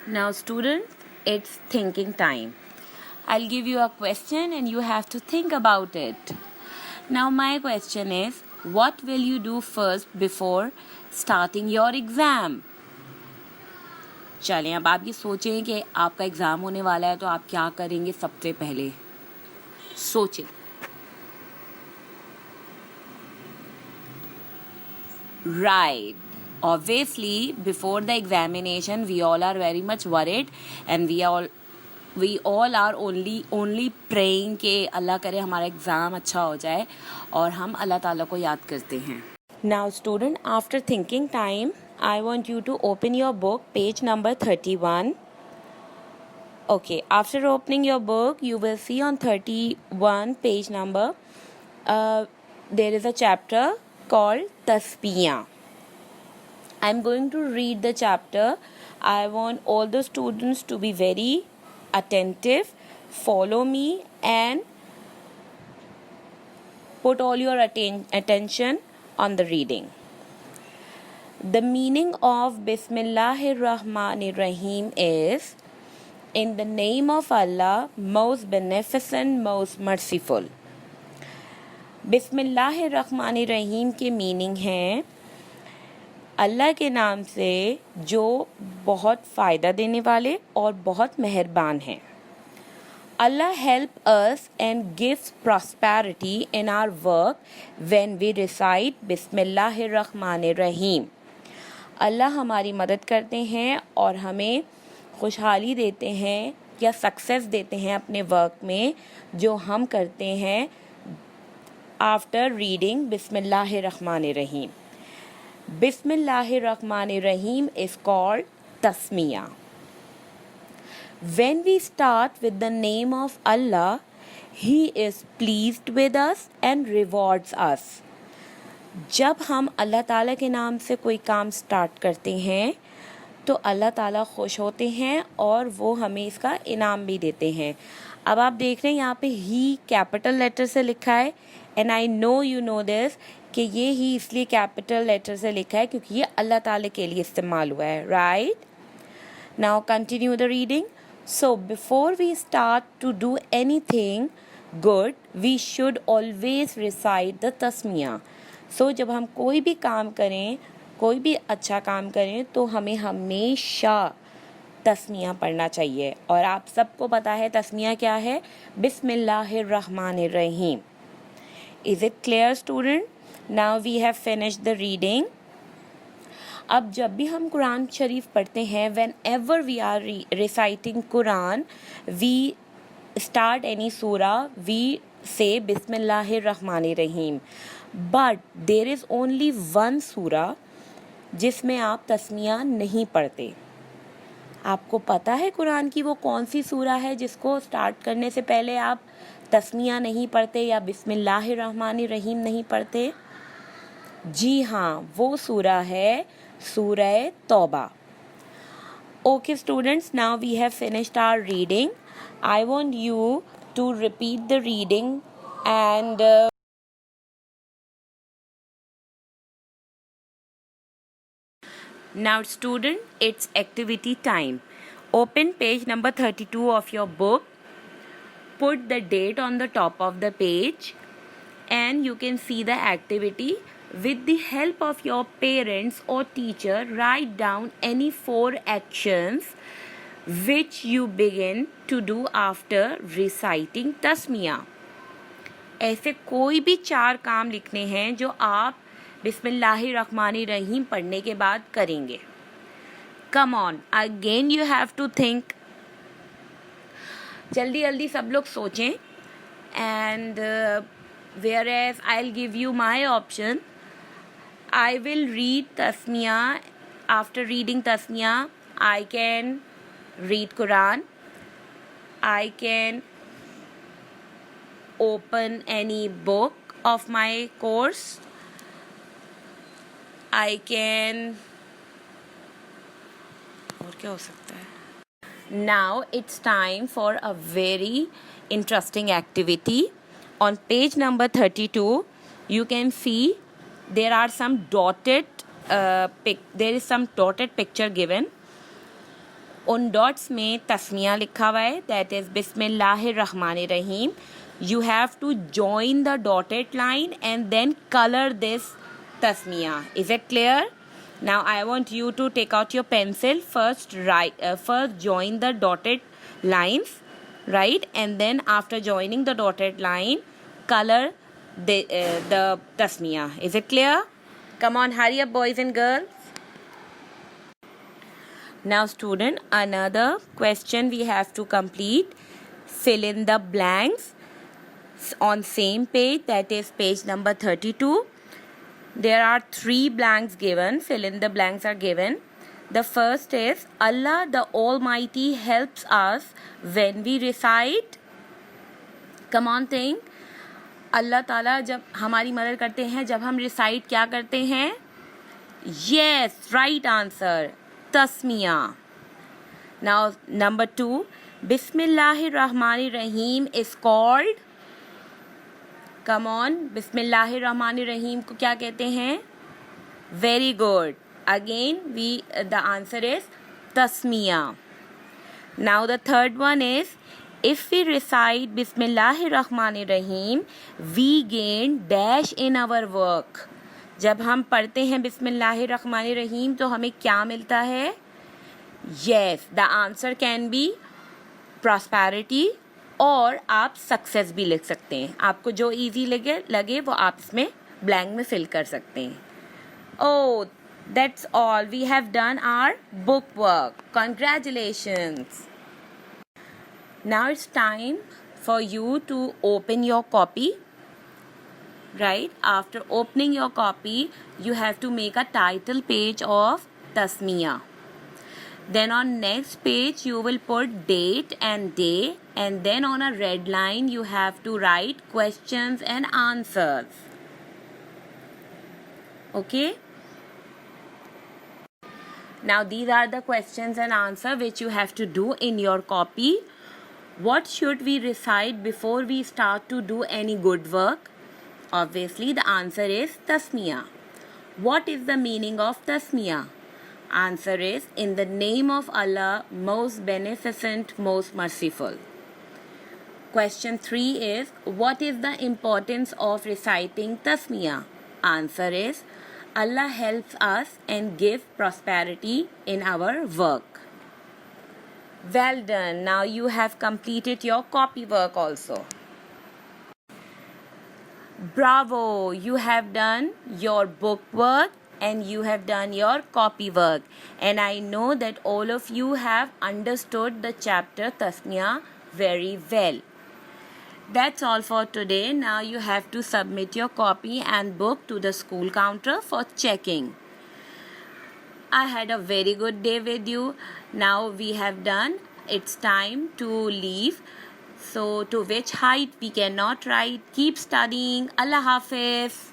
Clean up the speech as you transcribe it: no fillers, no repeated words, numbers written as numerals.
Now students, it's thinking time. I'll give you a question and you have to think about it. Now my question is, what will you do first before starting your exam? चलें अब आप ये सोचें कि आपका exam होने वाला है तो आप क्या करेंगे सबसे पहले सोचें. Right. Obviously, before the examination, we all are very much worried and we all are only praying कि अल्लाह करे हमारा एग्ज़ाम अच्छा हो जाए और हम अल्लाह ताला को याद करते हैं. Now student, after thinking time, I want you to open your book, page number 31. Okay, after opening your book, you will see on 31 page number, there is a chapter called Tasbiyah. I'm going to read the chapter. I want all the students to be very attentive, follow me and put all your attention on the reading. The meaning of Bismillahir Rahmanir Rahim is, in the name of Allah, most beneficent, most merciful. बिस्मिल्लाहिर रहमानिर रहीम के meaning हैं अल्लाह के नाम से जो बहुत फ़ायदा देने वाले और बहुत मेहरबान हैं. Allah help us and gives prosperity in our work when we recite बिस्मिल्लाहिर रहमानिर रहीम. अल्लाह हमारी मदद करते हैं और हमें खुशहाली देते हैं या सक्सेस देते हैं अपने वर्क में जो हम करते हैं आफ्टर रीडिंग बिस्मिल्लाहिर रहमानिर रहीम. बिस्मिल्लाहिर रहमानिर रहीम is called tasmiyah. When we start with the name of Allah, He is pleased with us and rewards us. जब हम अल्लाह ताला के नाम से कोई काम स्टार्ट करते हैं तो अल्लाह ताला खुश होते हैं और वो हमें इसका इनाम भी देते हैं. अब आप देख रहे हैं यहाँ पे ही कैपिटल लेटर से लिखा है and I know you know this कि ये ही इसलिए कैपिटल लेटर से लिखा है क्योंकि ये अल्लाह ताला के लिए इस्तेमाल हुआ है. Right. Now continue the reading. So before we start to do anything good we should always recite the तस्मिया. सो जब हम कोई भी काम करें, कोई भी अच्छा काम करें तो हमें हमेशा तस्मिया पढ़ना चाहिए. और आप सबको पता है तस्मिया क्या है. बिस्मिल्लाहिर रहमानिर रहीम. Is it clear student? Now we have finished the reading. अब जब भी हम कुरान शरीफ पढ़ते हैं, whenever we are reciting Quran, we start any सूरा, वी से बिस्मिल्लाहिर रहमानिर रहीम. But there is only one सूरा जिसमें आप तस्मिया नहीं पढ़ते. आपको पता है कुरान की वो कौन सी सूरा है जिसको स्टार्ट करने से पहले आप तस्मिया नहीं पढ़ते या बिस्मिल्लाहिर रहमानिर रहीम नहीं पढ़ते? जी हाँ, वो सूरा है सूरह तौबा. Okay students, now we have finished our reading. I want you to repeat the reading and now student, it's activity time. Open page number 32 of your book. Put the date on the top of the page and you can see the activity. With the help of your parents or teacher, write down any 4 actions which you begin to do after reciting tasmiyah. ऐसे कोई भी 4 काम लिखने हैं जो आप बिस्मिल्लाहिर रहमानिर रहीम पढ़ने के बाद करेंगे. Come on, again you have to think. जल्दी जल्दी सब लोग सोचें. And where as I will give you my option. I will read तस्मिया. आफ्टर रीडिंग तस्मिया I can read Quran. I can open any book of my course. I can, और क्या हो सकता है? Now it's time for a very interesting activity. On page number 32, you can see there are some dotted there is some dotted picture given. उन dots में तस्मिया लिखा हुआ है, दैट इज़ बिस्मिल्लाहिर्रहमानिर्रहीम. You have to join the dotted line and then color this tasmiya. Is it clear? Now I want you to take out your pencil. First join the dotted lines, right? And then after joining the dotted line, color the tasmiya. Is it clear? Come on, hurry up, boys and girls. Now student, another question we have to complete. Fill in the blanks on same page, that is page number 32. There are 3 blanks given. Fill in the blanks are given. The first is Allah the Almighty helps us when we recite. Come on, think. अल्लाह ताला जब हमारी मदद करते हैं जब हम recite क्या करते हैं? Yes, right answer. Tasmiya. Now number 2, Bismillahirrahmanirrahim is called. Come on, Bismillahirrahmanirrahim को क्या कहते हैं? Very good. Again, the answer is Tasmiya. Now the third one is, if we recite Bismillahirrahmanirrahim, we gain dash in our work. जब हम पढ़ते हैं बिस्मिल्लाहिर्रहमानिर्रहीम तो हमें क्या मिलता है? Yes, the answer can be prosperity, और आप सक्सेस भी लिख सकते हैं. आपको जो इजी लगे वो आप इसमें ब्लैंक में फिल कर सकते हैं. Oh, that's all. We have done our book work. Congratulations. Now it's time for you to open your copy. Right? After opening your copy, you have to make a title page of Tasmiya. Then on next page you will put date and day, and then on a red line you have to write questions and answers. Okay? Now these are the questions and answers which you have to do in your copy. What should we recite before we start to do any good work? Obviously the answer is Tasmiya. What is the meaning of Tasmiya? Answer is, in the name of Allah, most beneficent, most merciful. Question 3 is, what is the importance of reciting Tasmiya? Answer is, Allah helps us and give prosperity in our work. Well done. Now you have completed your copy work also. Bravo! You have done your book work and you have done your copy work. And I know that all of you have understood the chapter Tasmiya very well. That's all for today. Now you have to submit your copy and book to the school counter for checking. I had a very good day with you. Now we have done. It's time to leave. So to which height we cannot write. Keep studying. Allah Hafiz.